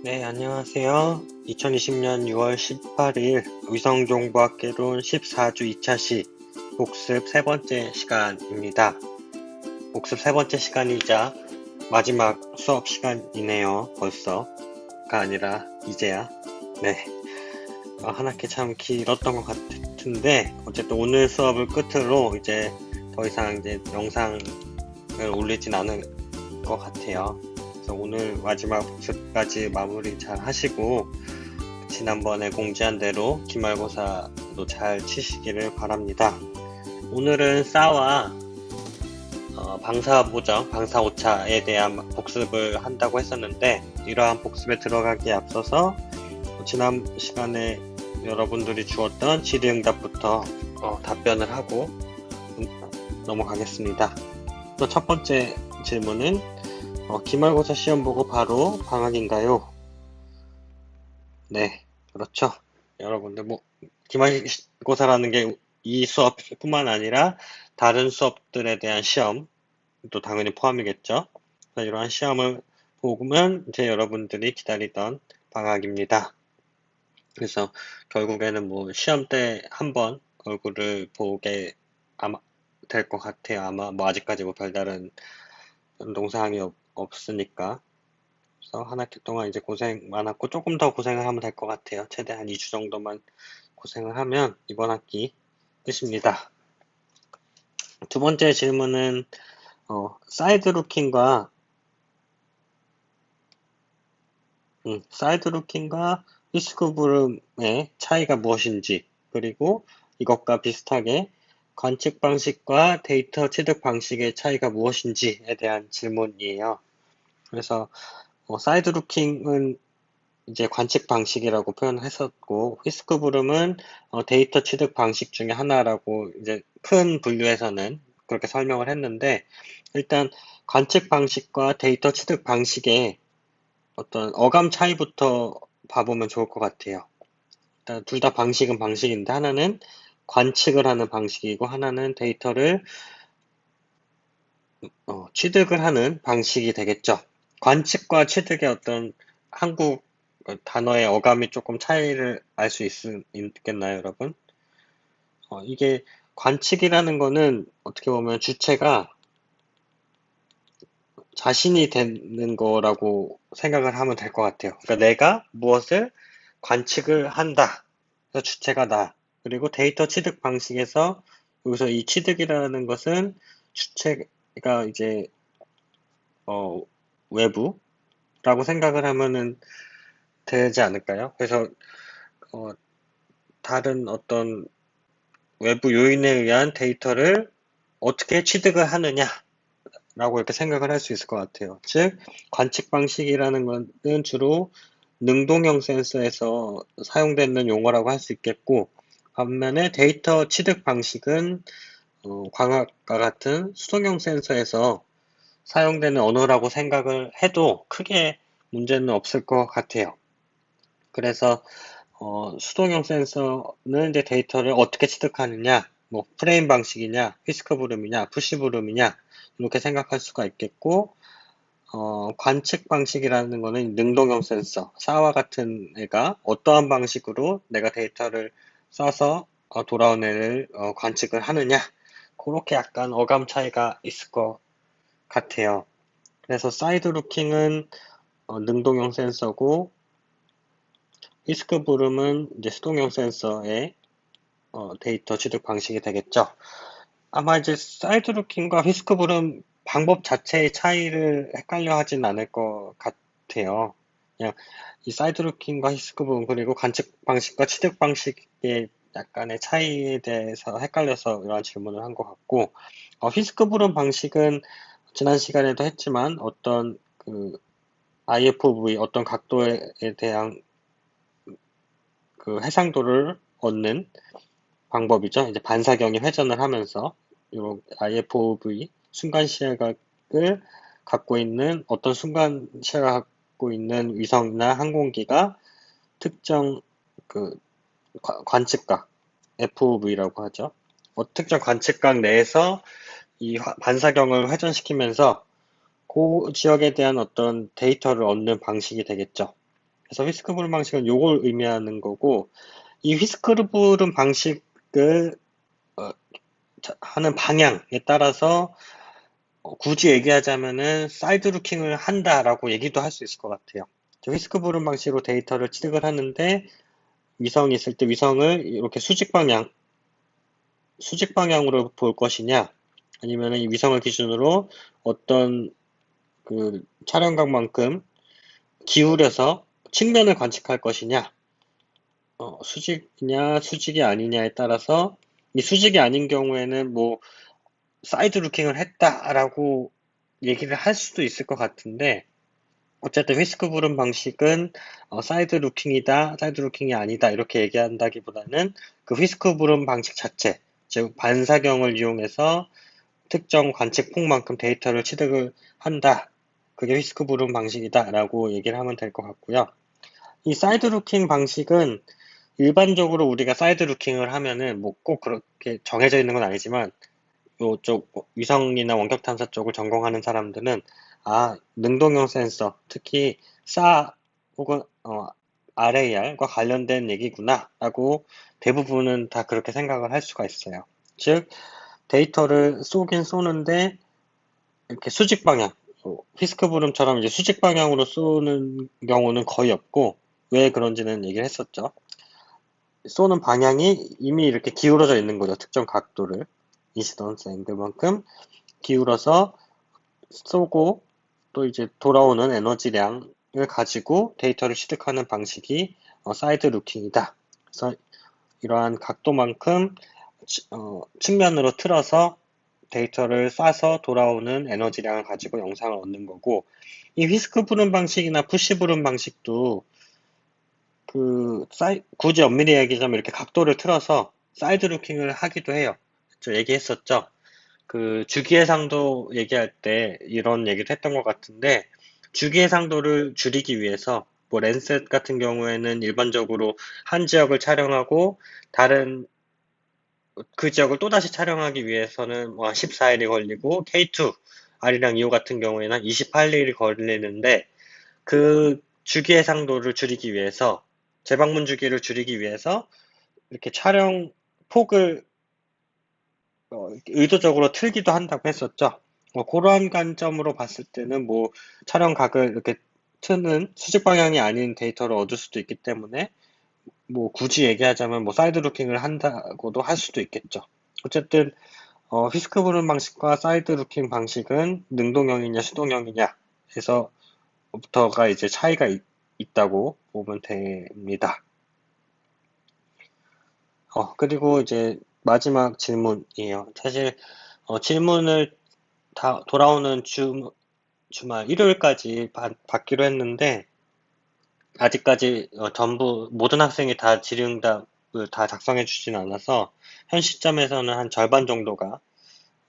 네, 안녕하세요. 2020년 6월 18일 위성정보학개론 14주 2차시 복습 세 번째 시간입니다. 복습 세 번째 시간이자 마지막 수업 시간이네요. 벌써가 아니라 이제야. 네, 한 학기 참 길었던 것 같은데 어쨌든 오늘 수업을 끝으로 이제 더 이상 이제 영상을 올리진 않을 것 같아요. 그래서 오늘 마지막 복습까지 마무리 잘 하시고 지난번에 공지한 대로 기말고사도 잘 치시기를 바랍니다. 오늘은 싸와 방사보정, 방사오차에 대한 복습을 한다고 했었는데 이러한 복습에 들어가기에 앞서서 지난 시간에 여러분들이 주었던 질의응답부터 답변을 하고 넘어가겠습니다. 또 첫 번째 질문은 기말고사 시험 보고 바로 방학인가요? 네, 그렇죠. 여러분들 기말고사라는 게 이 수업뿐만 아니라 다른 수업들에 대한 시험도 당연히 포함이겠죠. 이러한 시험을 보면 이제 여러분들이 기다리던 방학입니다. 그래서 결국에는 뭐 시험 때 한번 얼굴을 보게 아마 될 것 같아요. 아마 뭐 아직까지 뭐 별다른 동사항이 없으니까. 그래서 한 학기 동안 이제 고생 많았고 조금 더 고생을 하면 될 것 같아요. 최대한 2주 정도만 고생을 하면 이번 학기 끝입니다. 두 번째 질문은 사이드 루킹과 히스크브름의 차이가 무엇인지, 그리고 이것과 비슷하게 관측 방식과 데이터 취득 방식의 차이가 무엇인지에 대한 질문이에요. 그래서 사이드 루킹은 이제 관측 방식이라고 표현을 했었고, 히스크브름은 데이터 취득 방식 중에 하나라고 이제 큰 분류에서는 그렇게 설명을 했는데, 일단 관측 방식과 데이터 취득 방식의 어떤 어감 차이부터 봐보면 좋을 것 같아요. 일단 둘 다 방식은 방식인데 하나는 관측을 하는 방식이고 하나는 데이터를 취득을 하는 방식이 되겠죠. 관측과 취득의 어떤 한국 단어의 어감이 조금 차이를 알 수 있겠나요, 여러분? 이게 관측이라는 거는 어떻게 보면 주체가 자신이 되는 거라고 생각을 하면 될 것 같아요. 그러니까 내가 무엇을 관측을 한다. 그래서 주체가 나. 그리고 데이터 취득 방식에서 여기서 이 취득이라는 것은 주체가 이제 어, 외부라고 생각을 하면은 되지 않을까요? 그래서 어, 다른 어떤 외부 요인에 의한 데이터를 어떻게 취득을 하느냐라고 이렇게 생각을 할 수 있을 것 같아요. 즉, 관측 방식이라는 것은 주로 능동형 센서에서 사용되는 용어라고 할 수 있겠고, 반면에 데이터 취득 방식은 광학과 같은 수동형 센서에서 사용되는 언어라고 생각을 해도 크게 문제는 없을 것 같아요. 그래서 수동형 센서는 이제 데이터를 어떻게 취득하느냐, 뭐 프레임 방식이냐, 휘스커브름이냐, 푸시브름이냐 이렇게 생각할 수가 있겠고, 관측 방식이라는 거는 능동형 센서, 사와 같은 애가 어떠한 방식으로 내가 데이터를 쏴서 돌아온 애를 관측을 하느냐, 그렇게 약간 어감 차이가 있을 것 같아요. 그래서 사이드 루킹은 능동형 센서고, 히스크브름은 이제 수동형 센서의 데이터 취득 방식이 되겠죠. 아마 이제 사이드 루킹과 히스크브름 방법 자체의 차이를 헷갈려 하진 않을 것 같아요. 그냥 이 사이드 루킹과 히스크브름 그리고 관측 방식과 취득 방식의 약간의 차이에 대해서 헷갈려서 이러한 질문을 한 것 같고, 히스크브름 방식은 지난 시간에도 했지만 어떤 그 IFV 어떤 각도에 대한 그 해상도를 얻는 방법이죠. 이제 반사경이 회전을 하면서 요 IFOV 순간 시야각을 갖고 있는 어떤 순간 시야각 갖고 있는 위성이나 항공기가 특정 그 관측각 FOV라고 하죠. 특정 관측각 내에서 이 반사경을 회전시키면서 그 지역에 대한 어떤 데이터를 얻는 방식이 되겠죠. 그래서 휘스크 부름 방식은 요걸 의미하는 거고, 이 휘스크 부름 방식을 어, 하는 방향에 따라서 굳이 얘기하자면은 사이드 루킹을 한다라고 얘기도 할 수 있을 것 같아요. 휘스크 부름 방식으로 데이터를 취득을 하는데 위성이 있을 때 위성을 이렇게 수직 방향으로 볼 것이냐, 아니면 이 위성을 기준으로 어떤 그 촬영각만큼 기울여서 측면을 관측할 것이냐, 수직이냐 수직이 아니냐에 따라서 이 수직이 아닌 경우에는 뭐 사이드 루킹을 했다라고 얘기를 할 수도 있을 것 같은데, 어쨌든 휘스크 부름 방식은 사이드 루킹이다, 사이드 루킹이 아니다 이렇게 얘기한다기보다는 그 휘스크 부름 방식 자체, 즉 반사경을 이용해서 특정 관측폭만큼 데이터를 취득을 한다. 그게 휘스크 부름 방식이다라고 얘기를 하면 될 것 같고요. 이 사이드 루킹 방식은 일반적으로 우리가 사이드 루킹을 하면은 뭐 꼭 그렇게 정해져 있는 건 아니지만, 요쪽 위성이나 원격 탐사 쪽을 전공하는 사람들은 능동형 센서, 특히 사 혹은 RAR과 관련된 얘기구나라고 대부분은 다 그렇게 생각을 할 수가 있어요. 즉 데이터를 쏘긴 쏘는데 이렇게 수직 방향, 휘스크 부름처럼 이제 수직 방향으로 쏘는 경우는 거의 없고, 왜 그런지는 얘기를 했었죠. 쏘는 방향이 이미 이렇게 기울어져 있는 거죠. 특정 각도를, 인시던스 앵글만큼 기울어서 쏘고, 또 이제 돌아오는 에너지량을 가지고 데이터를 취득하는 방식이 사이드 루킹이다. 그래서 이러한 각도만큼 측면으로 틀어서 데이터를 쏴서 돌아오는 에너지량을 가지고 영상을 얻는 거고, 이 휘스크 부름 방식이나 푸시 부름 방식도 굳이 엄밀히 얘기하자면 이렇게 각도를 틀어서 사이드 루킹을 하기도 해요. 저 얘기했었죠. 그 주기해상도 얘기할 때 이런 얘기를 했던 것 같은데, 주기해상도를 줄이기 위해서 뭐 랜셋 같은 경우에는 일반적으로 한 지역을 촬영하고 다른 그 지역을 또다시 촬영하기 위해서는 뭐 14일이 걸리고, K2, R이랑 2호 같은 경우에는 28일이 걸리는데, 그 주기 해상도를 줄이기 위해서, 재방문 주기를 줄이기 위해서 이렇게 촬영 폭을 의도적으로 틀기도 한다고 했었죠. 그러한 관점으로 봤을 때는 뭐 촬영각을 이렇게 트는 수직 방향이 아닌 데이터를 얻을 수도 있기 때문에, 뭐 굳이 얘기하자면 뭐 사이드 루킹을 한다고도 할 수도 있겠죠. 어쨌든 휘스크 부름 방식과 사이드 루킹 방식은 능동형이냐 수동형이냐 해서부터가 이제 차이가 있다고 보면 됩니다. 그리고 이제 마지막 질문이에요. 사실 질문을 다 돌아오는 주말 일요일까지 받기로 했는데, 아직까지 전부 모든 학생이 다 질의응답을 다 작성해 주진 않아서 현 시점에서는 한 절반 정도가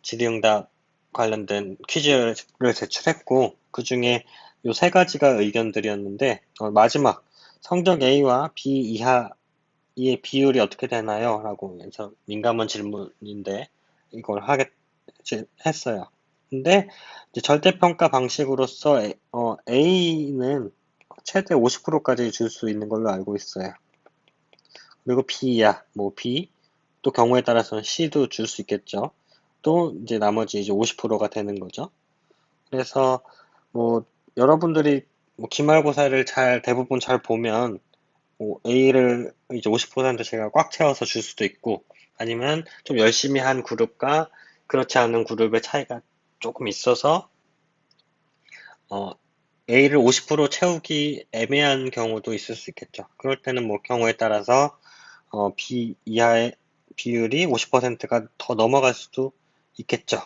질의응답 관련된 퀴즈를 제출했고, 그 중에 요 세 가지가 의견들이었는데, 마지막 성적 A와 B 이하의 비율이 어떻게 되나요? 라고 해서 민감한 질문인데 이걸 했어요. 근데 이제 절대평가 방식으로서 A는 최대 50%까지 줄 수 있는 걸로 알고 있어요. 그리고 B 이하, 뭐 B, 또 경우에 따라서는 C도 줄 수 있겠죠. 또 이제 나머지 이제 50%가 되는 거죠. 그래서 뭐 여러분들이 뭐 기말고사를 대부분 잘 보면 뭐 A를 이제 50% 제가 꽉 채워서 줄 수도 있고, 아니면 좀 열심히 한 그룹과 그렇지 않은 그룹의 차이가 조금 있어서 어, A를 50% 채우기 애매한 경우도 있을 수 있겠죠. 그럴 때는 뭐 경우에 따라서 B 이하의 비율이 50%가 더 넘어갈 수도 있겠죠.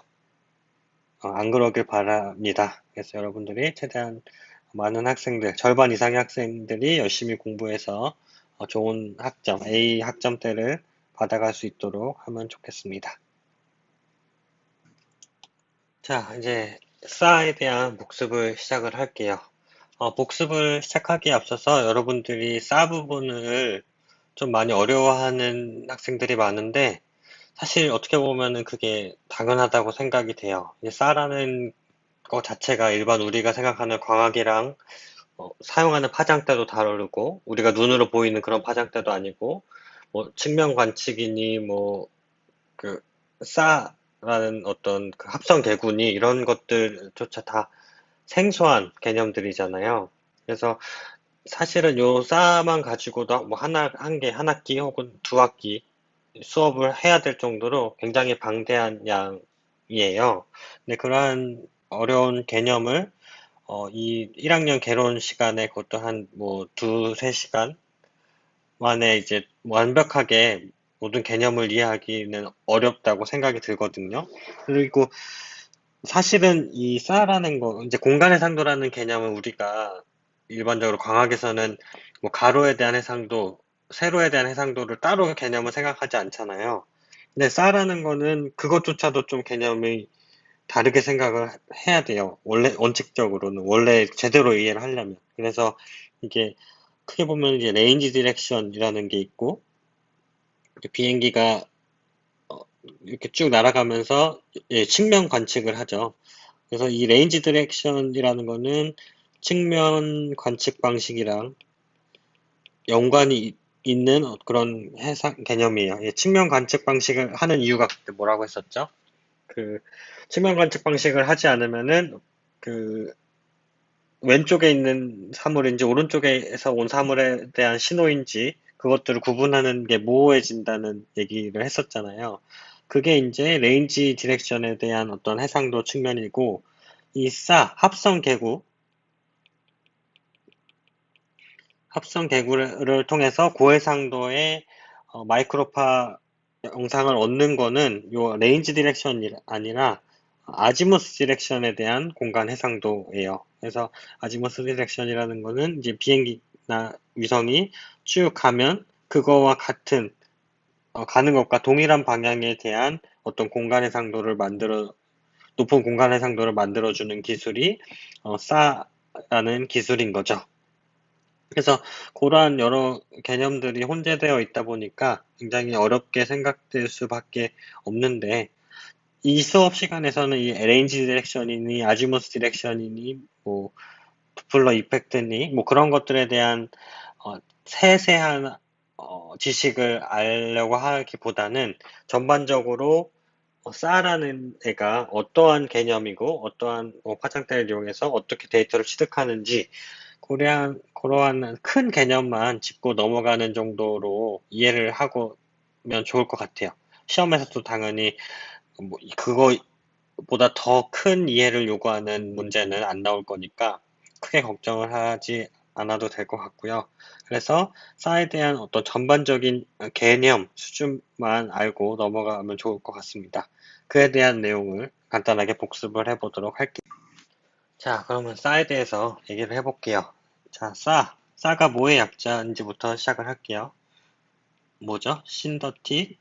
안 그러길 바랍니다. 그래서 여러분들이 최대한 많은 학생들, 절반 이상의 학생들이 열심히 공부해서 좋은 학점, A 학점대를 받아갈 수 있도록 하면 좋겠습니다. 자, 이제 스타에 대한 복습을 시작을 할게요. 복습을 시작하기에 앞서서 여러분들이 사 부분을 좀 많이 어려워하는 학생들이 많은데, 사실 어떻게 보면은 그게 당연하다고 생각이 돼요. 이 싸라는 것 자체가 일반 우리가 생각하는 광학이랑 사용하는 파장대도 다르고, 우리가 눈으로 보이는 그런 파장대도 아니고, 뭐, 측면 관측이니, 뭐, 그, 싸라는 어떤 그 합성 개구니, 이런 것들조차 다 생소한 개념들이잖아요. 그래서 사실은 요 싸만 가지고도 뭐 한 개, 한 학기 혹은 두 학기 수업을 해야 될 정도로 굉장히 방대한 양이에요. 근데 그러한 어려운 개념을 이 1학년 개론 시간에 그것도 한 뭐 두세 시간 만에 이제 완벽하게 모든 개념을 이해하기는 어렵다고 생각이 들거든요. 그리고 사실은 이 싸라는 거, 이제 공간의 상도라는 개념은 우리가 일반적으로 광학에서는 뭐 가로에 대한 해상도, 세로에 대한 해상도를 따로 개념을 생각하지 않잖아요. 근데 싸라는 거는 그것조차도 좀 개념이 다르게 생각을 해야 돼요. 원래, 원칙적으로는. 원래 제대로 이해를 하려면. 그래서 이게 크게 보면 이제 레인지 디렉션이라는 게 있고, 비행기가 어, 이렇게 쭉 날아가면서 측면 관측을 하죠. 그래서 이 레인지 디렉션이라는 거는 측면 관측 방식이랑 연관이 있는 그런 해상 개념이에요. 측면 관측 방식을 하는 이유가 그때 뭐라고 했었죠? 그 측면 관측 방식을 하지 않으면은 그 왼쪽에 있는 사물인지 오른쪽에서 온 사물에 대한 신호인지 그것들을 구분하는 게 모호해진다는 얘기를 했었잖아요. 그게 이제 레인지 디렉션에 대한 어떤 해상도 측면이고 이 합성 개구를 통해서 고해상도의 마이크로파 영상을 얻는 거는 요 레인지 디렉션이 아니라 아지무스 디렉션에 대한 공간 해상도예요. 그래서 아지무스 디렉션이라는 거는 이제 비행기나 위성이 쭉 가면 그거와 같은 가는 것과 동일한 방향에 대한 어떤 공간 해상도를 높은 공간 해상도를 만들어주는 기술이 싸라는 기술인 거죠. 그래서 그러한 여러 개념들이 혼재되어 있다 보니까 굉장히 어렵게 생각될 수밖에 없는데 이 수업 시간에서는 이 레인지 디렉션이니 아지무스 디렉션이니 뭐 도플러 이펙트니 뭐 그런 것들에 대한 세세한 지식을 알려고 하기보다는 전반적으로 싸라는 애가 어떠한 개념이고 어떠한 화장대를 이용해서 어떻게 데이터를 취득하는지 그러한 큰 개념만 짚고 넘어가는 정도로 이해를 하면 좋을 것 같아요. 시험에서도 당연히 뭐 그거보다 더 큰 이해를 요구하는 문제는 안 나올 거니까 크게 걱정을 하지 않아도 될 것 같고요. 그래서 싸에 대한 어떤 전반적인 개념 수준만 알고 넘어가면 좋을 것 같습니다. 그에 대한 내용을 간단하게 복습을 해보도록 할게요. 자, 그러면 싸에 대해서 얘기를 해볼게요. 자, 싸가 뭐의 약자인지부터 시작을 할게요. 뭐죠? 신더틱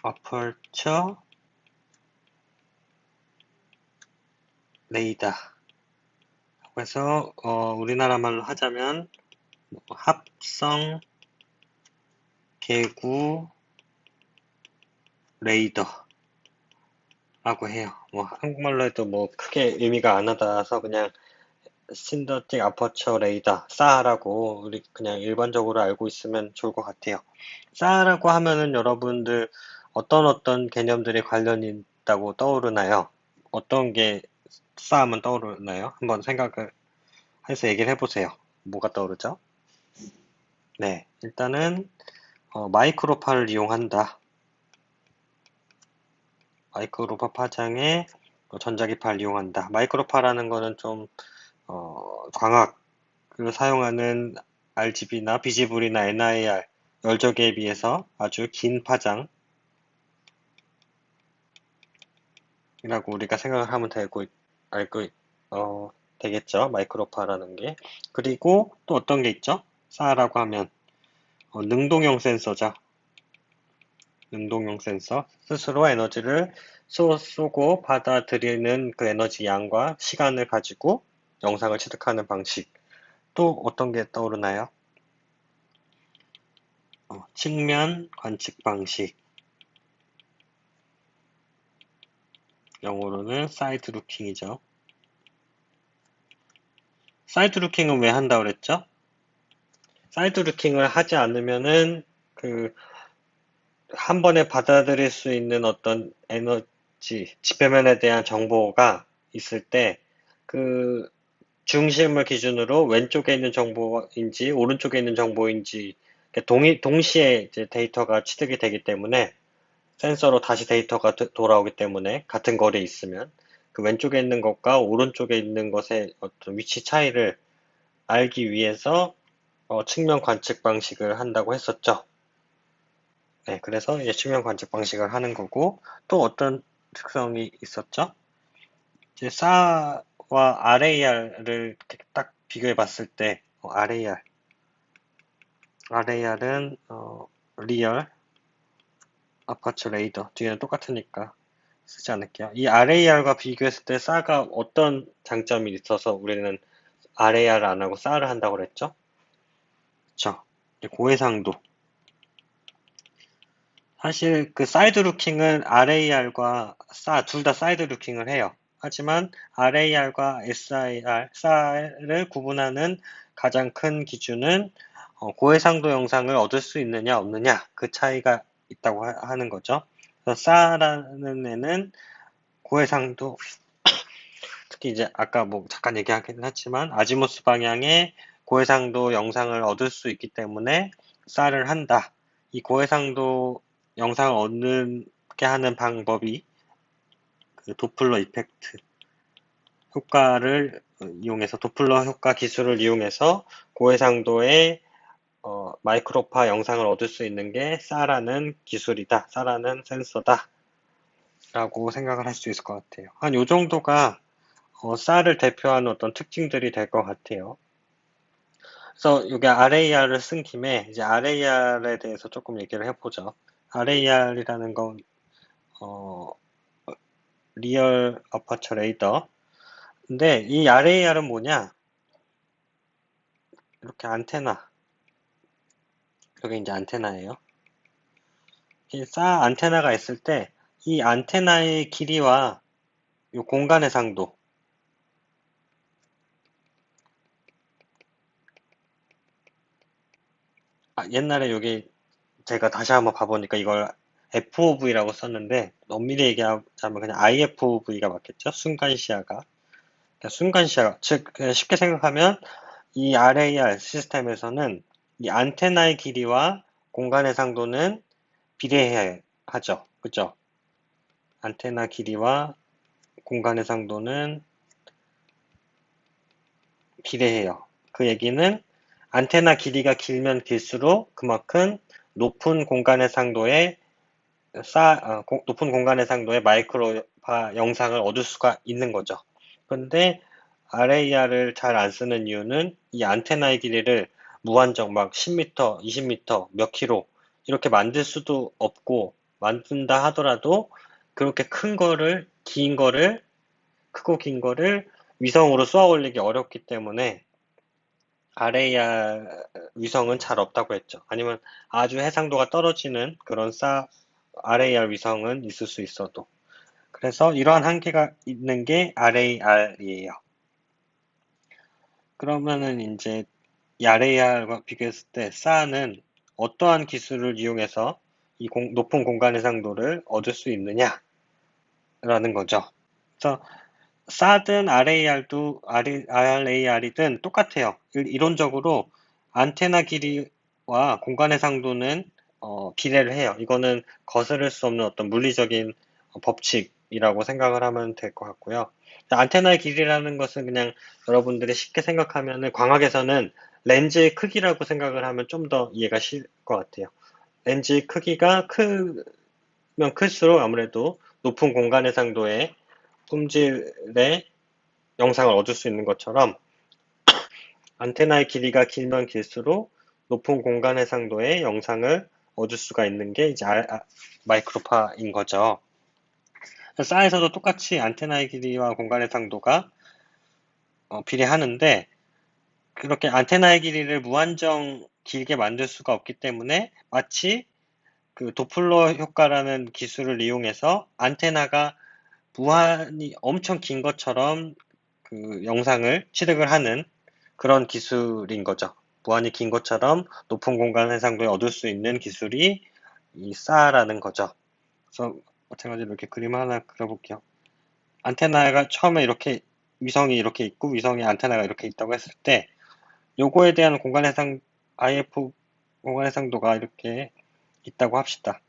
어퍼처 레이더. 그래서 우리나라 말로 하자면 합성 개구 레이더라고 해요. 뭐 한국말로 해도 뭐 크게 의미가 안 와닿아서 그냥 신더틱 아퍼처 레이더, 싸라고 우리 그냥 일반적으로 알고 있으면 좋을 것 같아요. 싸라고 하면은 여러분들 어떤 개념들이 관련이 있다고 떠오르나요? 어떤 게 싸하면 떠오르나요? 한번 생각을 해서 얘기를 해보세요. 뭐가 떠오르죠? 네, 일단은 마이크로파를 이용한다. 마이크로파 파장에 전자기파를 이용한다. 마이크로파라는 거는 좀 광학을 사용하는 RGB나 비지블이나 NIR 열적에 비해서 아주 긴 파장이라고 우리가 생각을 하면 되겠죠. 마이크로파라는 게. 그리고 또 어떤 게 있죠? 싸라고 하면 능동형 센서죠. 능동형 센서. 스스로 에너지를 쏘고 받아들이는 그 에너지 양과 시간을 가지고 영상을 취득하는 방식. 또 어떤 게 떠오르나요? 측면 관측 방식. 영어로는 사이드 루킹이죠. 사이드 루킹은 왜 한다고 그랬죠? 사이드 루킹을 하지 않으면은 그 한 번에 받아들일 수 있는 어떤 에너지, 지표면에 대한 정보가 있을 때 그 중심을 기준으로 왼쪽에 있는 정보인지 오른쪽에 있는 정보인지 동시에 이제 데이터가 취득이 되기 때문에 센서로 다시 데이터가 돌아오기 때문에 같은 거리에 있으면 그 왼쪽에 있는 것과 오른쪽에 있는 것의 어떤 위치 차이를 알기 위해서 측면 관측 방식을 한다고 했었죠. 네, 그래서 이제 측면 관측 방식을 하는 거고 또 어떤 특성이 있었죠? 이제 SA와 RAR을 딱 비교해 봤을 때 RAR은 리얼 아파처 레이더 뒤에는 똑같으니까 쓰지 않을게요. 이 RAR과 비교했을 때 SA가 어떤 장점이 있어서 우리는 RAR 안 하고 SA를 한다고 그랬죠? 그쵸? 고해상도. 사실 그 사이드 루킹은 RAR과 SAR 둘 다 사이드 루킹을 해요. 하지만 RAR과 SIR, SAR을 구분하는 가장 큰 기준은 고해상도 영상을 얻을 수 있느냐 없느냐 그 차이가 있다고 하는 거죠. 그래서 SAR라는 애는 고해상도 특히 이제 아까 뭐 잠깐 얘기하긴 했지만 아지무스 방향의 고해상도 영상을 얻을 수 있기 때문에 쌀을 한다. 이 고해상도 영상을 얻게 하는 방법이 그 도플러 이펙트 효과를 이용해서 도플러 효과 기술을 이용해서 고해상도의 마이크로파 영상을 얻을 수 있는 게 싸라는 기술이다. 싸라는 센서다. 라고 생각을 할 수 있을 것 같아요. 한 요 정도가 쌀을 대표하는 어떤 특징들이 될 것 같아요. 그래서 이게 RAR을 쓴 김에 이제 RAR에 대해서 조금 얘기를 해보죠. RAR이라는 건 리얼 어퍼처 레이더. 근데 이 RAR은 뭐냐? 이렇게 안테나. 여기 이제 안테나예요. 이 안테나가 있을 때 이 안테나의 길이와 이 공간의 상도. 옛날에 여기 제가 다시 한번 봐보니까 이걸 FOV라고 썼는데 엄밀히 얘기하자면 그냥 IFOV가 맞겠죠? 순간시야가. 그러니까 순간시야, 즉 쉽게 생각하면 이 RAR 시스템에서는 이 안테나의 길이와 공간의 상도는 비례해야 하죠. 그죠? 안테나 길이와 공간의 상도는 비례해요. 그 얘기는 안테나 길이가 길면 길수록 그만큼 높은 공간의 상도의 높은 공간의 상도의 마이크로파 영상을 얻을 수가 있는 거죠. 그런데 RAR을 잘 안 쓰는 이유는 이 안테나의 길이를 무한정 막 10m, 20m, 몇 킬로 이렇게 만들 수도 없고 만든다 하더라도 그렇게 크고 긴 거를 위성으로 쏘아 올리기 어렵기 때문에 RAR 위성은 잘 없다고 했죠. 아니면 아주 해상도가 떨어지는 그런 RAR 위성은 있을 수 있어도. 그래서 이러한 한계가 있는 게 RAR이에요. 그러면은 이제 이 RAR과 비교했을 때 SA는 어떠한 기술을 이용해서 이 높은 공간 해상도를 얻을 수 있느냐라는 거죠. 그래서 SA든 RAR이든 똑같아요. 이론적으로 안테나 길이와 공간 해상도는 비례를 해요. 이거는 거스를 수 없는 어떤 물리적인 법칙이라고 생각을 하면 될 것 같고요. 안테나의 길이라는 것은 그냥 여러분들이 쉽게 생각하면은 광학에서는 렌즈의 크기라고 생각을 하면 좀 더 이해가 쉬울 것 같아요. 렌즈의 크기가 크면 클수록 아무래도 높은 공간 해상도의 품질의 영상을 얻을 수 있는 것처럼 안테나의 길이가 길면 길수록 높은 공간 해상도의 영상을 얻을 수가 있는 게 이제 마이크로파인 거죠. 싸에서도 똑같이 안테나의 길이와 공간 해상도가 비례하는데 그렇게 안테나의 길이를 무한정 길게 만들 수가 없기 때문에 마치 그 도플러 효과라는 기술을 이용해서 안테나가 무한히 엄청 긴 것처럼 그 영상을 취득을 하는 그런 기술인 거죠. 무한히 긴 것처럼 높은 공간 해상도에 얻을 수 있는 기술이 이 SA라는 거죠. 그래서 마찬가지로 이렇게 그림 하나 그려볼게요. 안테나가 처음에 이렇게 위성이 이렇게 있고 위성에 안테나가 이렇게 있다고 했을 때 요거에 대한 공간 해상 IF 공간 해상도가 이렇게 있다고 합시다.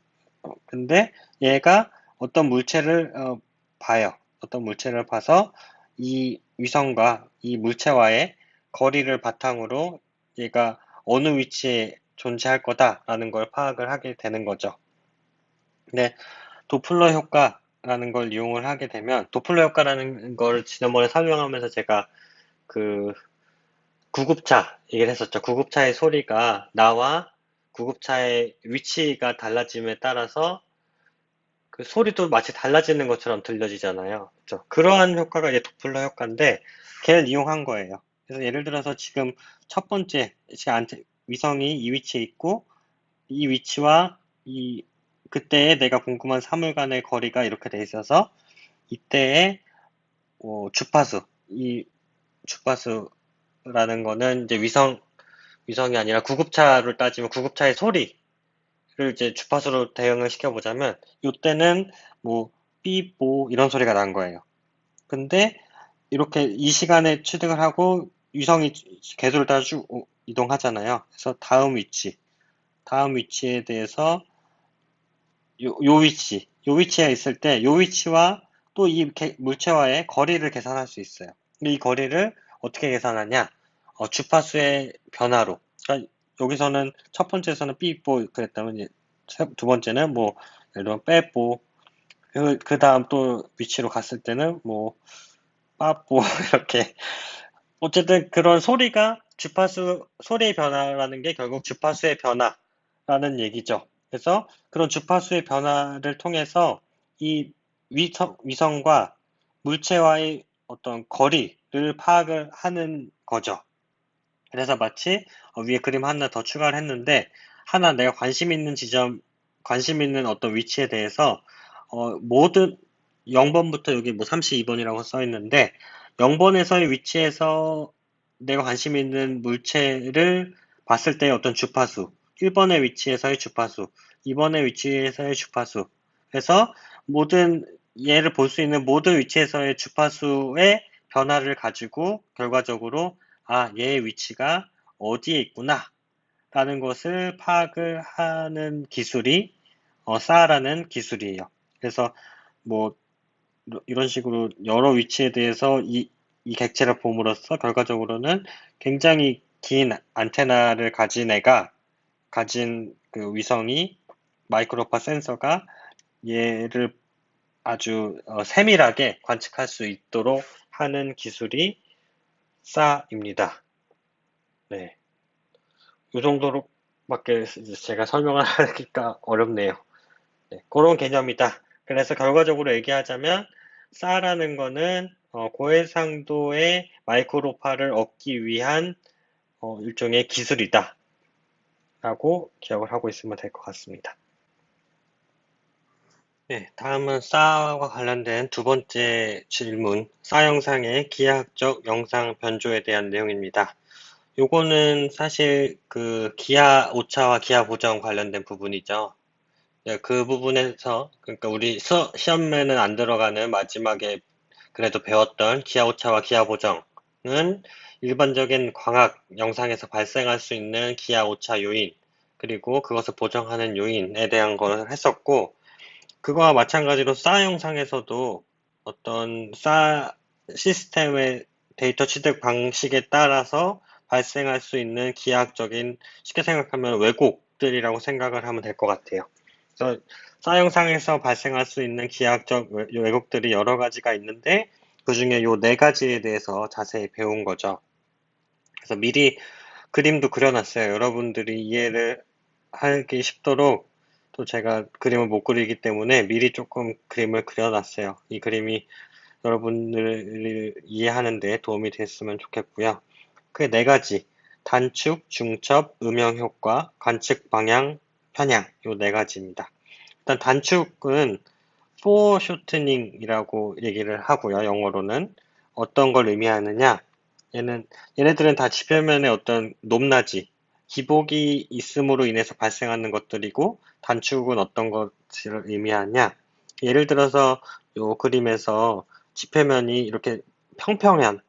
근데 얘가 어떤 물체를 봐요. 어떤 물체를 봐서 이 위성과 이 물체와의 거리를 바탕으로 얘가 어느 위치에 존재할 거다라는 걸 파악을 하게 되는 거죠. 근데 도플러 효과라는 걸 이용을 하게 되면 도플러 효과라는 걸 지난번에 설명하면서 제가 그 구급차 얘기를 했었죠. 구급차의 소리가 나와 구급차의 위치가 달라짐에 따라서 그 소리도 마치 달라지는 것처럼 들려지잖아요. 그죠? 그러한 효과가 이제 도플러 효과인데 걔를 이용한 거예요. 그래서 예를 들어서 지금 첫 번째 위성이 이 위치에 있고 이 위치와 이 그때에 내가 궁금한 사물 간의 거리가 이렇게 돼 있어서 이때의 주파수 이 주파수라는 거는 이제 위성이 아니라 구급차를 따지면 구급차의 소리를 이제 주파수로 대응을 시켜보자면 이때는 뭐 삐뽀 이런 소리가 난 거예요. 근데 이렇게 이 시간에 취득을 하고 위성이 궤도를 따라 쭉 이동하잖아요. 그래서 다음 위치에 대해서 요 위치에 있을 때 요 위치와 또 이 물체와의 거리를 계산할 수 있어요. 이 거리를 어떻게 계산하냐? 주파수의 변화로. 그러니까 여기서는 첫 번째에서는 삐뽀 그랬다면 이제 두 번째는 뭐 예를 들면 빼뽀 그 다음 또 위치로 갔을 때는 뭐 빠뽀 이렇게 어쨌든 그런 소리의 변화라는 게 결국 주파수의 변화라는 얘기죠. 그래서 그런 주파수의 변화를 통해서 이 위성과 물체와의 어떤 거리를 파악을 하는 거죠. 그래서 마치 위에 그림 하나 더 추가를 했는데 하나 내가 관심 있는 어떤 위치에 대해서 모든 0번부터 여기 뭐 32번이라고 써 있는데 0번에서의 위치에서 내가 관심 있는 물체를 봤을 때의 어떤 주파수, 1번의 위치에서의 주파수, 2번의 위치에서의 주파수, 그래서 모든 얘를 볼 수 있는 모든 위치에서의 주파수의 변화를 가지고 결과적으로 얘의 위치가 어디에 있구나 라는 것을 파악을 하는 기술이 SA라는 기술이에요. 그래서 뭐 이런 식으로 여러 위치에 대해서 이 객체를 봄으로써 결과적으로는 굉장히 긴 안테나를 가진 그 위성이 마이크로파 센서가 얘를 아주 세밀하게 관측할 수 있도록 하는 기술이 SA입니다. 네. 이 정도로밖에 제가 설명을 하기가 어렵네요. 네, 그런 개념이다. 그래서 결과적으로 얘기하자면 SA라는 거는 고해상도의 마이크로파를 얻기 위한 일종의 기술이다 라고 기억을 하고 있으면 될 것 같습니다. 네, 다음은 SA와 관련된 두 번째 질문, SA 영상의 기하학적 영상 변조에 대한 내용입니다. 요거는 사실 그 기하 오차와 기하 보정 관련된 부분이죠. 네, 그 부분에서 그러니까 우리 시험에는 안 들어가는 마지막에 그래도 배웠던 기하 오차와 기하 보정은 일반적인 광학 영상에서 발생할 수 있는 기하 오차 요인 그리고 그것을 보정하는 요인에 대한 걸 했었고 그거와 마찬가지로 SAR 영상에서도 어떤 SAR 시스템의 데이터 취득 방식에 따라서 발생할 수 있는 기하학적인 쉽게 생각하면 왜곡들이라고 생각을 하면 될 것 같아요. 그래서 SAR 영상에서 발생할 수 있는 기하학적 왜곡들이 여러 가지가 있는데 그 중에 요 네 가지에 대해서 자세히 배운 거죠. 그래서 미리 그림도 그려놨어요. 여러분들이 이해를 하기 쉽도록 또 제가 그림을 못 그리기 때문에 미리 조금 그림을 그려놨어요. 이 그림이 여러분들을 이해하는 데 도움이 됐으면 좋겠고요. 그 네 가지 단축, 중첩, 음영 효과, 관측 방향, 편향 요 네 가지입니다. 일단 단축은 포어쇼트닝이라고 얘기를 하고요. 영어로는 어떤 걸 의미하느냐? 얘네들은 다 지표면에 어떤 높낮이, 기복이 있음으로 인해서 발생하는 것들이고, 단축은 어떤 것을 의미하냐? 예를 들어서 요 그림에서 지표면이 이렇게 평평한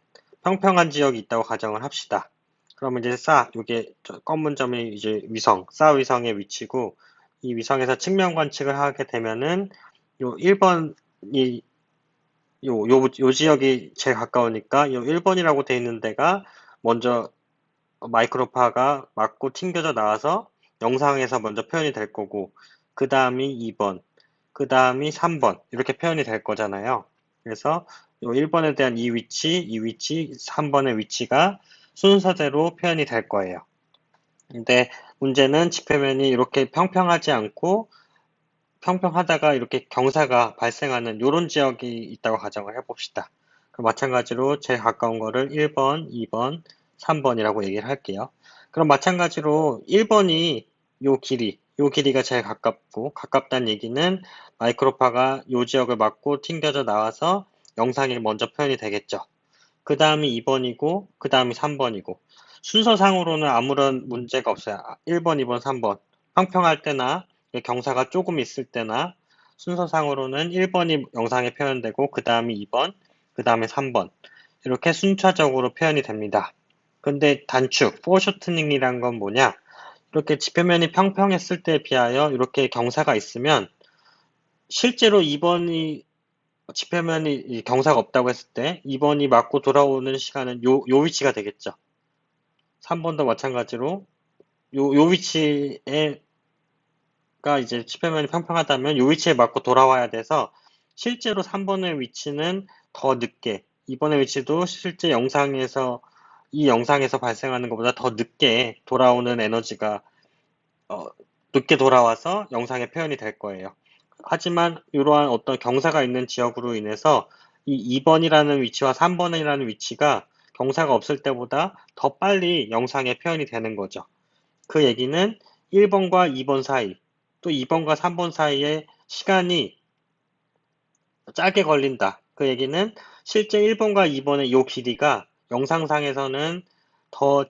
지역이 있다고 가정을 합시다. 그러면 이제 요게 검은 점이 이제 위성의 위치고, 이 위성에서 측면 관측을 하게 되면은 요 1번이 요 지역이 제일 가까우니까 요 1번이라고 돼 있는 데가 먼저 마이크로파가 맞고 튕겨져 나와서 영상에서 먼저 표현이 될 거고, 그 다음이 2번, 그 다음이 3번, 이렇게 표현이 될 거잖아요. 그래서 요 1번에 대한 이 위치, 3번의 위치가 순서대로 표현이 될 거예요. 근데 문제는 지표면이 이렇게 평평하지 않고 평평하다가 이렇게 경사가 발생하는 이런 지역이 있다고 가정을 해봅시다. 그럼 마찬가지로 제일 가까운 거를 1번, 2번, 3번이라고 얘기를 할게요. 그럼 마찬가지로 1번이 요 길이가 제일 가깝고, 가깝다는 얘기는 마이크로파가 요 지역을 맞고 튕겨져 나와서 영상이 먼저 표현이 되겠죠. 그 다음이 2번이고, 그 다음이 3번이고, 순서상으로는 아무런 문제가 없어요. 1번, 2번, 3번. 평평할 때나 경사가 조금 있을 때나 순서상으로는 1번이 영상에 표현되고, 그 다음이 2번, 그 다음에 3번. 이렇게 순차적으로 표현이 됩니다. 근데 단축, 포셔트닝이란 건 뭐냐? 이렇게 지표면이 평평했을 때에 비하여 이렇게 경사가 있으면 실제로 2번이 지표면이 경사가 없다고 했을 때 2번이 맞고 돌아오는 시간은 요 위치가 되겠죠. 3번도 마찬가지로 요 위치에가 이제 지표면이 평평하다면 요 위치에 맞고 돌아와야 돼서 실제로 3번의 위치는 더 늦게, 2번의 위치도 실제 이 영상에서 발생하는 것보다 더 늦게 돌아오는 에너지가 어, 늦게 돌아와서 영상에 표현이 될 거예요. 하지만 이러한 어떤 경사가 있는 지역으로 인해서 이 2번이라는 위치와 3번이라는 위치가 경사가 없을 때보다 더 빨리 영상에 표현이 되는 거죠. 그 얘기는 1번과 2번 사이, 또 2번과 3번 사이에 시간이 짧게 걸린다. 그 얘기는 실제 1번과 2번의 이 길이가 영상상에서는 더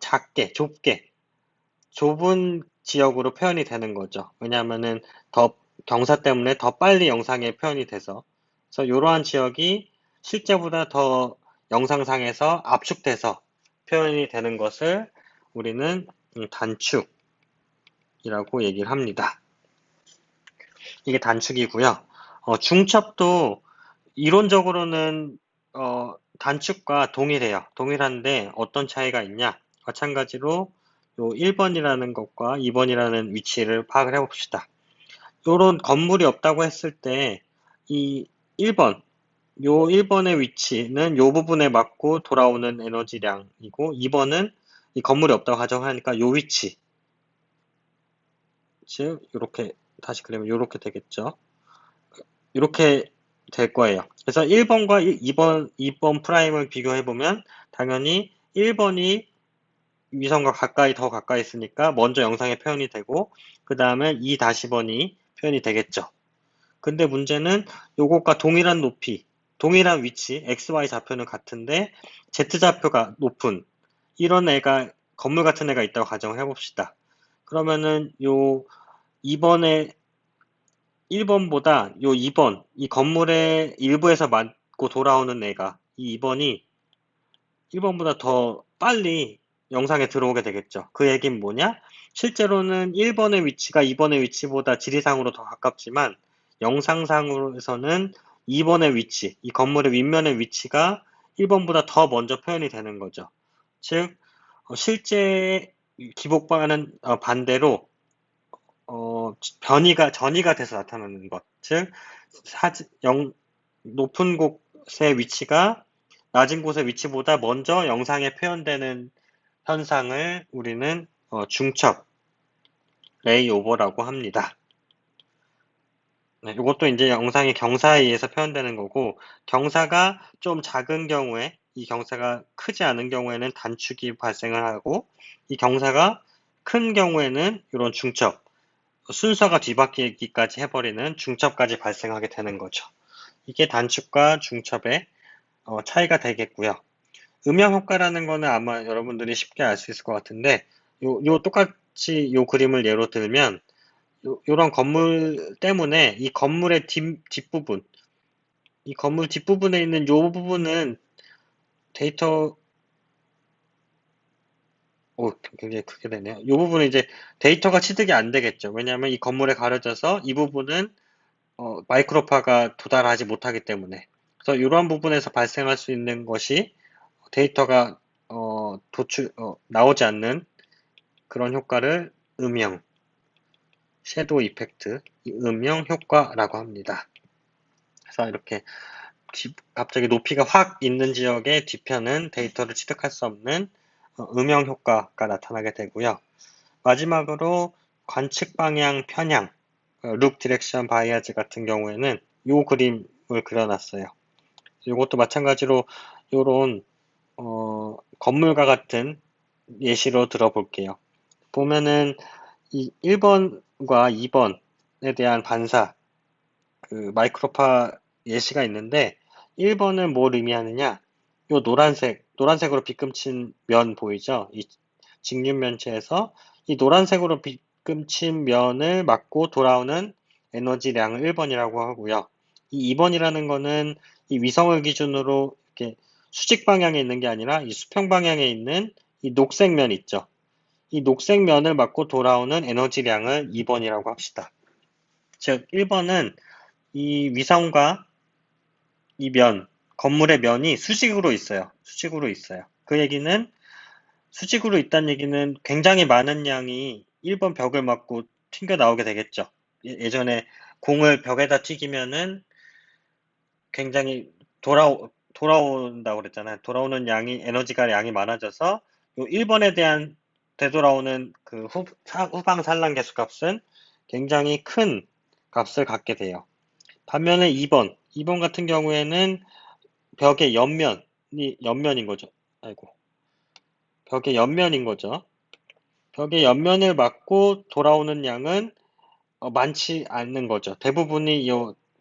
좁은 지역으로 표현이 되는 거죠. 왜냐하면은 더 경사 때문에 더 빨리 영상에 표현이 돼서. 그래서 이러한 지역이 실제보다 더 영상상에서 압축돼서 표현이 되는 것을 우리는 단축이라고 얘기를 합니다. 이게 단축이고요. 중첩도 이론적으로는 단축과 동일해요. 동일한데 어떤 차이가 있냐? 마찬가지로 요 1번이라는 것과 2번이라는 위치를 파악을 해봅시다. 요런 건물이 없다고 했을 때 이 1번, 요 1번의 위치는 요 부분에 맞고 돌아오는 에너지량이고 2번은 이 건물이 없다고 가정하니까 요 위치, 즉 요렇게 다시 그리면 요렇게 되겠죠. 이렇게 될 거예요. 그래서 1번과 2번 프라임을 비교해보면 당연히 1번이 위성과 더 가까이 있으니까 먼저 영상에 표현이 되고 그 다음에 2-번이 표현이 되겠죠. 근데 문제는 요것과 동일한 높이, 동일한 위치, XY 좌표는 같은데 Z 좌표가 높은 이런 애가 건물 같은 애가 있다고 가정을 해봅시다. 그러면은 요 2번에 1번보다 요 2번, 이 건물의 일부에서 맞고 돌아오는 애가, 이 2번이 1번보다 더 빨리 영상에 들어오게 되겠죠. 그 얘기는 뭐냐? 실제로는 1번의 위치가 2번의 위치보다 지리상으로 더 가깝지만, 영상상으로서는 2번의 위치, 이 건물의 윗면의 위치가 1번보다 더 먼저 표현이 되는 거죠. 즉, 실제 기복과는 반대로 전이가 돼서 나타나는 것. 즉, 높은 곳의 위치가 낮은 곳의 위치보다 먼저 영상에 표현되는 현상을 우리는 중첩, 레이오버라고 합니다. 네, 이것도 이제 영상의 경사에 의해서 표현되는 거고, 경사가 좀 작은 경우에, 이 경사가 크지 않은 경우에는 단축이 발생을 하고, 이 경사가 큰 경우에는 이런 중첩, 순서가 뒤바뀌기까지 해버리는 중첩까지 발생하게 되는 거죠. 이게 단축과 중첩의 차이가 되겠고요. 음영 효과라는 거는 아마 여러분들이 쉽게 알 수 있을 것 같은데, 요 똑같이 요 그림을 예로 들면, 요런 건물 때문에 이 건물의 뒷부분, 이 건물 뒷부분에 있는 요 부분은 데이터, 굉장히 크게 되네요. 요 부분은 이제 데이터가 취득이 안 되겠죠. 왜냐하면 이 건물에 가려져서 이 부분은 마이크로파가 도달하지 못하기 때문에. 그래서 이러한 부분에서 발생할 수 있는 것이 데이터가 나오지 않는 그런 효과를 음영, 섀도우 이펙트, 음영 효과라고 합니다. 그래서 이렇게 갑자기 높이가 확 있는 지역의 뒤편은 데이터를 취득할 수 없는 음영 효과가 나타나게 되고요. 마지막으로 관측 방향 편향, 룩 디렉션 바이아즈 같은 경우에는 이 그림을 그려놨어요. 이것도 마찬가지로 이런 건물과 같은 예시로 들어볼게요. 보면은 이 1번과 2번에 대한 반사, 그 마이크로파 예시가 있는데 1번은 뭘 의미하느냐? 요 노란색으로 빗금친 면 보이죠? 이 직육면체에서 이 노란색으로 빗금친 면을 맞고 돌아오는 에너지량을 1번이라고 하고요. 이 2번이라는 거는 이 위성을 기준으로 이렇게 수직 방향에 있는 게 아니라 이 수평 방향에 있는 이 녹색 면 있죠. 이 녹색 면을 맞고 돌아오는 에너지량을 2번이라고 합시다. 즉, 1번은 이 위성과 이 건물의 면이 수직으로 있어요. 수직으로 있어요. 그 얘기는 수직으로 있다는 얘기는 굉장히 많은 양이 1번 벽을 맞고 튕겨 나오게 되겠죠. 예전에 공을 벽에다 튀기면은 굉장히 돌아온다고 그랬잖아요. 돌아오는 에너지가 양이 많아져서 요 1번에 대한 되돌아오는 그 후방 산란 계수 값은 굉장히 큰 값을 갖게 돼요. 반면에 2번 같은 경우에는 벽의 옆면인 거죠. 아이고. 벽의 옆면인 거죠. 벽의 옆면을 맞고 돌아오는 양은 많지 않는 거죠. 대부분이 이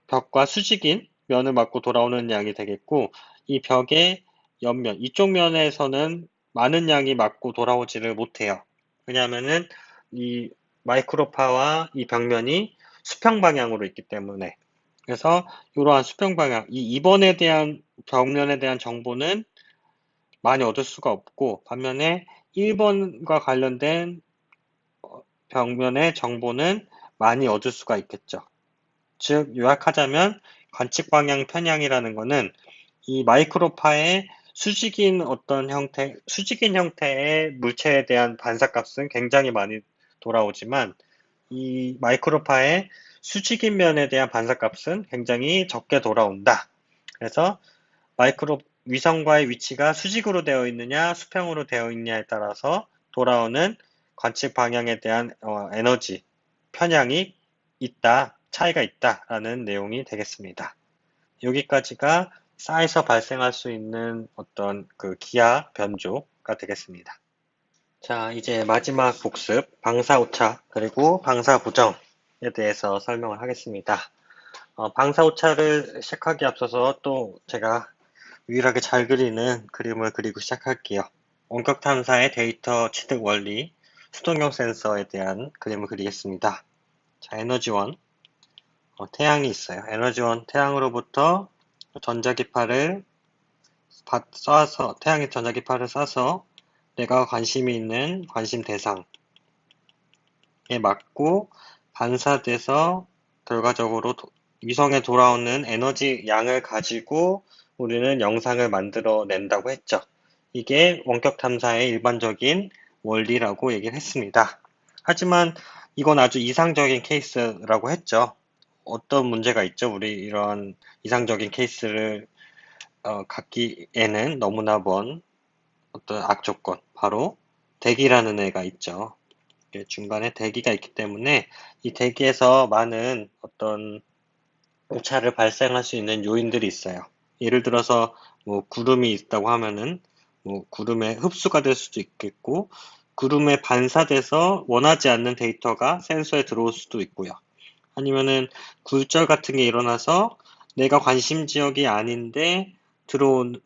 벽과 수직인 면을 맞고 돌아오는 양이 되겠고, 이 벽의 옆면, 이쪽 면에서는 많은 양이 맞고 돌아오지를 못해요. 왜냐하면은 이 마이크로파와 이 벽면이 수평 방향으로 있기 때문에. 그래서 이러한 수평 방향, 이 2번에 대한 벽면에 대한 정보는 많이 얻을 수가 없고, 반면에 1번과 관련된 벽면의 정보는 많이 얻을 수가 있겠죠. 즉, 요약하자면 관측 방향 편향이라는 것은 이 마이크로파의 수직인 형태의 물체에 대한 반사값은 굉장히 많이 돌아오지만 이 마이크로파의 수직인 면에 대한 반사값은 굉장히 적게 돌아온다. 그래서 위성과의 위치가 수직으로 되어 있느냐, 수평으로 되어 있느냐에 따라서 돌아오는 관측 방향에 대한 에너지 편향이 차이가 있다라는 내용이 되겠습니다. 여기까지가 쌓에서 발생할 수 있는 어떤 그 기하 변조가 되겠습니다. 자, 이제 마지막 복습, 방사오차 그리고 방사부정에 대해서 설명을 하겠습니다. 방사오차를 시작하기 앞서서 또 제가 유일하게 잘 그리는 그림을 그리고 시작할게요. 원격 탐사의 데이터 취득 원리, 수동형 센서에 대한 그림을 그리겠습니다. 자, 에너지원, 태양이 있어요. 에너지원, 태양으로부터 태양의 전자기파를 쏴서 내가 관심이 있는 관심 대상에 맞고 반사돼서 결과적으로 위성에 돌아오는 에너지 양을 가지고 우리는 영상을 만들어 낸다고 했죠. 이게 원격 탐사의 일반적인 원리라고 얘기를 했습니다. 하지만 이건 아주 이상적인 케이스라고 했죠. 어떤 문제가 있죠? 우리 이런 이상적인 케이스를 갖기에는 너무나 먼 어떤 악조건, 바로 대기라는 애가 있죠. 중간에 대기가 있기 때문에 이 대기에서 많은 어떤 오차를 발생할 수 있는 요인들이 있어요. 예를 들어서 뭐 구름이 있다고 하면은 뭐 구름에 흡수가 될 수도 있겠고 구름에 반사돼서 원하지 않는 데이터가 센서에 들어올 수도 있고요. 아니면은 굴절 같은 게 일어나서 내가 관심 지역이 아닌데 들어온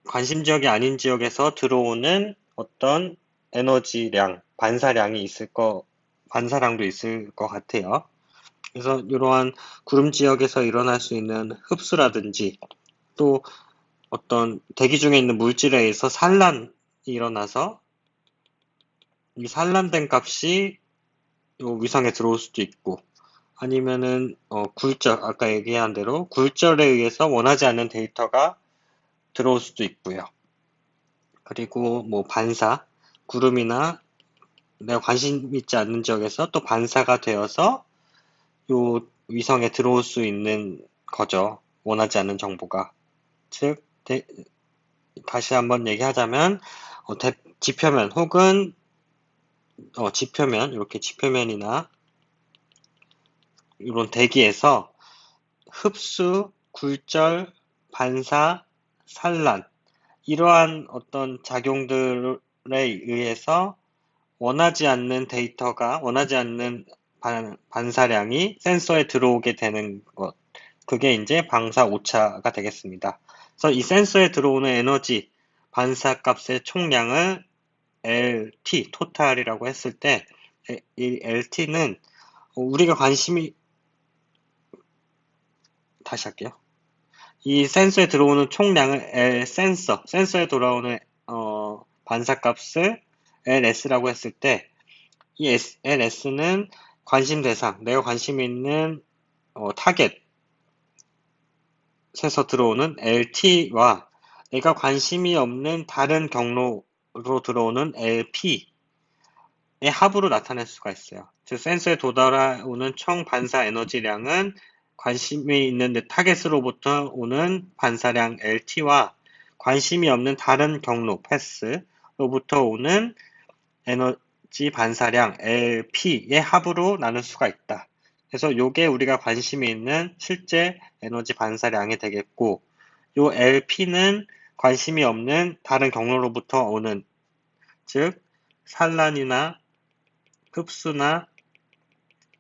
관심 지역이 아닌 지역에서 들어오는 어떤 에너지량, 반사량도 있을 것 같아요. 그래서 이러한 구름 지역에서 일어날 수 있는 흡수라든지 또 어떤 대기 중에 있는 물질에 의해서 산란이 일어나서 이 산란된 값이 요 위성에 들어올 수도 있고 아니면은 굴절, 아까 얘기한 대로 굴절에 의해서 원하지 않는 데이터가 들어올 수도 있고요. 그리고 뭐 반사, 구름이나 내가 관심 있지 않는 지역에서 또 반사가 되어서 요 위성에 들어올 수 있는 거죠. 원하지 않는 정보가. 즉, 다시 한번 얘기하자면 지표면 혹은 지표면, 이렇게 지표면이나 이런 대기에서 흡수, 굴절, 반사, 산란 이러한 어떤 작용들에 의해서 원하지 않는 반사량이 센서에 들어오게 되는 것. 그게 이제 방사 오차가 되겠습니다. 그래서 이 센서에 들어오는 에너지 반사 값의 총량을 LT, 토탈이라고 했을 때, 이 LT는 우리가 다시 할게요. 이 센서에 들어오는 총량을 센서에 돌아오는 반사값을 LS라고 했을 때, 이 LS는 관심 대상, 내가 관심 있는 타겟에서 들어오는 LT와 내가 관심이 없는 다른 경로로 들어오는 LP의 합으로 나타낼 수가 있어요. 즉 센서에 도달하는 총 반사 에너지량은 관심이 있는 타겟으로부터 오는 반사량 LT와 관심이 없는 다른 경로 패스로부터 오는 에너지 반사량 LP의 합으로 나눌 수가 있다. 그래서 요게 우리가 관심이 있는 실제 에너지 반사량이 되겠고, 요 LP는 관심이 없는 다른 경로로부터 오는, 즉 산란이나 흡수나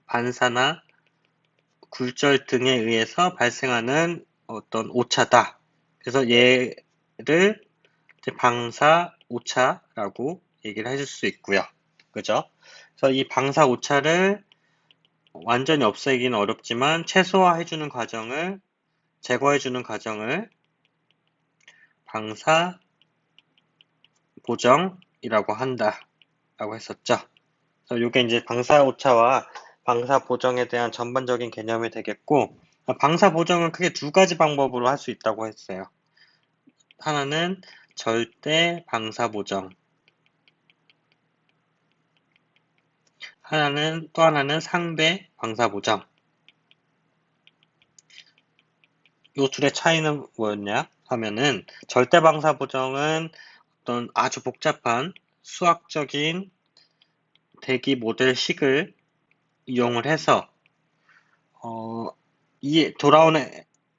반사나 굴절 등에 의해서 발생하는 어떤 오차다. 그래서 얘를 방사 오차라고 얘기를 해줄 수 있고요. 그죠? 그래서 이 방사 오차를 완전히 없애기는 어렵지만 최소화해주는 과정을, 제거해주는 과정을 방사 보정이라고 한다라고 했었죠. 그래서 이게 이제 방사 오차와 방사 보정에 대한 전반적인 개념이 되겠고, 방사 보정은 크게 두 가지 방법으로 할 수 있다고 했어요. 하나는 절대 방사 보정, 또 하나는 상대 방사 보정. 이 둘의 차이는 뭐였냐 하면은 절대 방사 보정은 어떤 아주 복잡한 수학적인 대기 모델식을 이용을 해서 이 돌아오는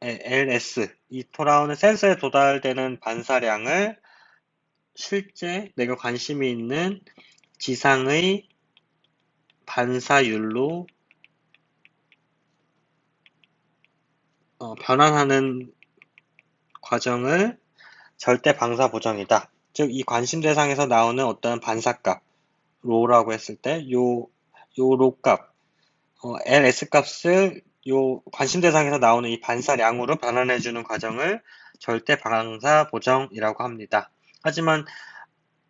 LS, 이 돌아오는 센서에 도달되는 반사량을 실제 내가 관심이 있는 지상의 반사율로 변환하는 과정을 절대 방사 보정이다. 즉, 이 관심 대상에서 나오는 어떤 반사값, 로라고 했을 때, 로 값, LS 값을 요 관심 대상에서 나오는 이 반사량으로 변환해주는 과정을 절대 방사 보정이라고 합니다. 하지만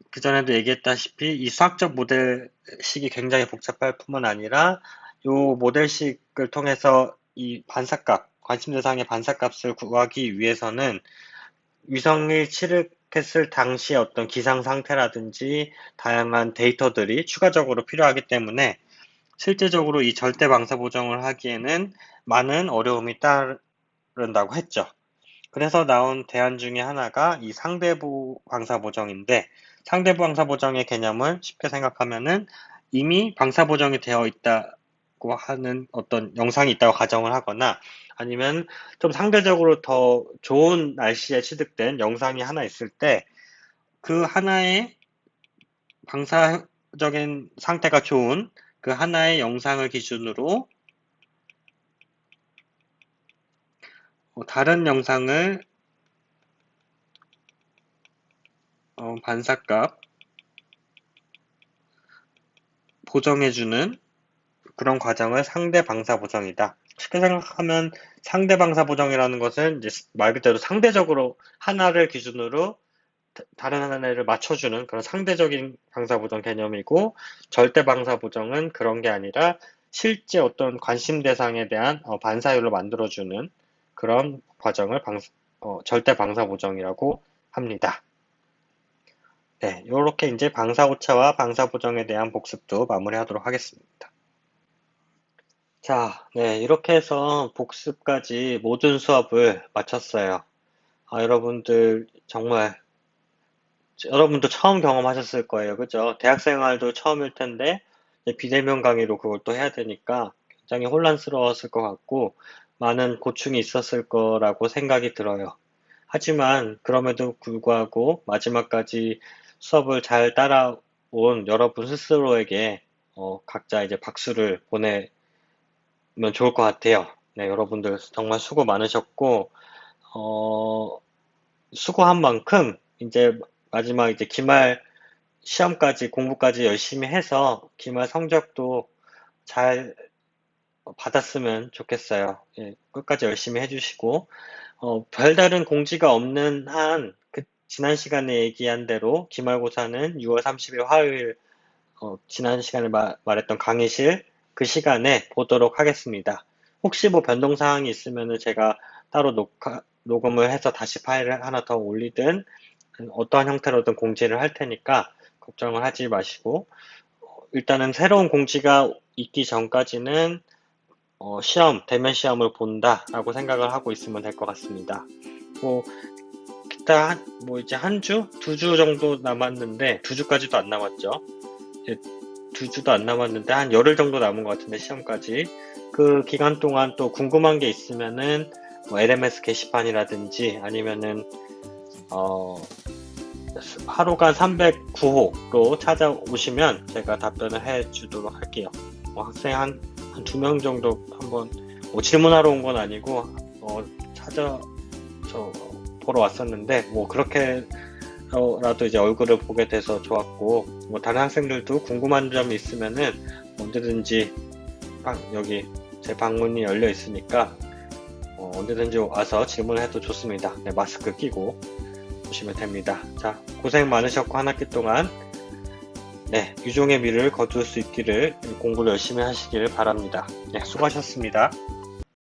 그전에도 얘기했다시피 이 수학적 모델식이 굉장히 복잡할 뿐만 아니라 요 모델식을 통해서 이 반사값, 관심 대상의 반사값을 구하기 위해서는 위성이 취득했을 당시의 어떤 기상 상태라든지 다양한 데이터들이 추가적으로 필요하기 때문에 실제적으로 이 절대 방사 보정을 하기에는 많은 어려움이 따른다고 했죠. 그래서 나온 대안 중에 하나가 이 상대부 방사 보정인데, 상대부 방사 보정의 개념을 쉽게 생각하면은 이미 방사 보정이 되어 있다고 하는 어떤 영상이 있다고 가정을 하거나 아니면 좀 상대적으로 더 좋은 날씨에 취득된 영상이 하나 있을 때 그 하나의 방사적인 상태가 좋은 그 하나의 영상을 기준으로 다른 영상을 반사값 보정해주는 그런 과정을 상대 방사 보정이다. 쉽게 생각하면 상대 방사 보정이라는 것은 이제 말 그대로 상대적으로 하나를 기준으로 다른 하나를 맞춰주는 그런 상대적인 방사 보정 개념이고, 절대 방사 보정은 그런 게 아니라 실제 어떤 관심 대상에 대한 반사율을 만들어주는 그런 과정을 절대 방사 보정이라고 합니다. 네, 이렇게 이제 방사 오차와 방사 보정에 대한 복습도 마무리하도록 하겠습니다. 자, 네, 이렇게 해서 복습까지 모든 수업을 마쳤어요. 여러분들 정말 여러분도 처음 경험하셨을 거예요. 그죠? 대학 생활도 처음일 텐데 이제 비대면 강의로 그걸 또 해야 되니까 굉장히 혼란스러웠을 것 같고 많은 고충이 있었을 거라고 생각이 들어요. 하지만 그럼에도 불구하고 마지막까지 수업을 잘 따라온 여러분 스스로에게 각자 이제 박수를 보내면 좋을 것 같아요. 네, 여러분들 정말 수고 많으셨고 어, 수고한 만큼 이제 마지막 이제 기말 시험까지 공부까지 열심히 해서 기말 성적도 잘 받았으면 좋겠어요. 예, 끝까지 열심히 해주시고 별다른 공지가 없는 한 지난 시간에 얘기한 대로 기말고사는 6월 30일 화요일 지난 시간에 말했던 강의실 그 시간에 보도록 하겠습니다. 혹시 뭐 변동사항이 있으면 제가 따로 녹음을 해서 다시 파일을 하나 더 올리든 어떠한 형태로든 공지를 할 테니까 걱정을 하지 마시고 일단은 새로운 공지가 있기 전까지는 대면 시험을 본다라고 생각을 하고 있으면 될 것 같습니다. 뭐 기타 뭐 이제 한 주, 두 주 정도 남았는데 두 주까지도 안 남았죠. 이제 두 주도 안 남았는데 한 열흘 정도 남은 것 같은데 시험까지 그 기간 동안 또 궁금한 게 있으면은 뭐 LMS 게시판이라든지 아니면은 하루간 309호로 찾아오시면 제가 답변을 해주도록 할게요. 뭐 학생 한 두 명 정도 한번 질문하러 온 건 아니고 보러 왔었는데 뭐 그렇게라도 이제 얼굴을 보게 돼서 좋았고 뭐 다른 학생들도 궁금한 점이 있으면은 언제든지 여기 제 방문이 열려 있으니까 언제든지 와서 질문을 해도 좋습니다. 네, 마스크 끼고 보시면 됩니다. 자, 고생 많으셨고 한 학기 동안 네, 유종의 미를 거둘 수 있기를 공부를 열심히 하시길 바랍니다. 네, 수고하셨습니다.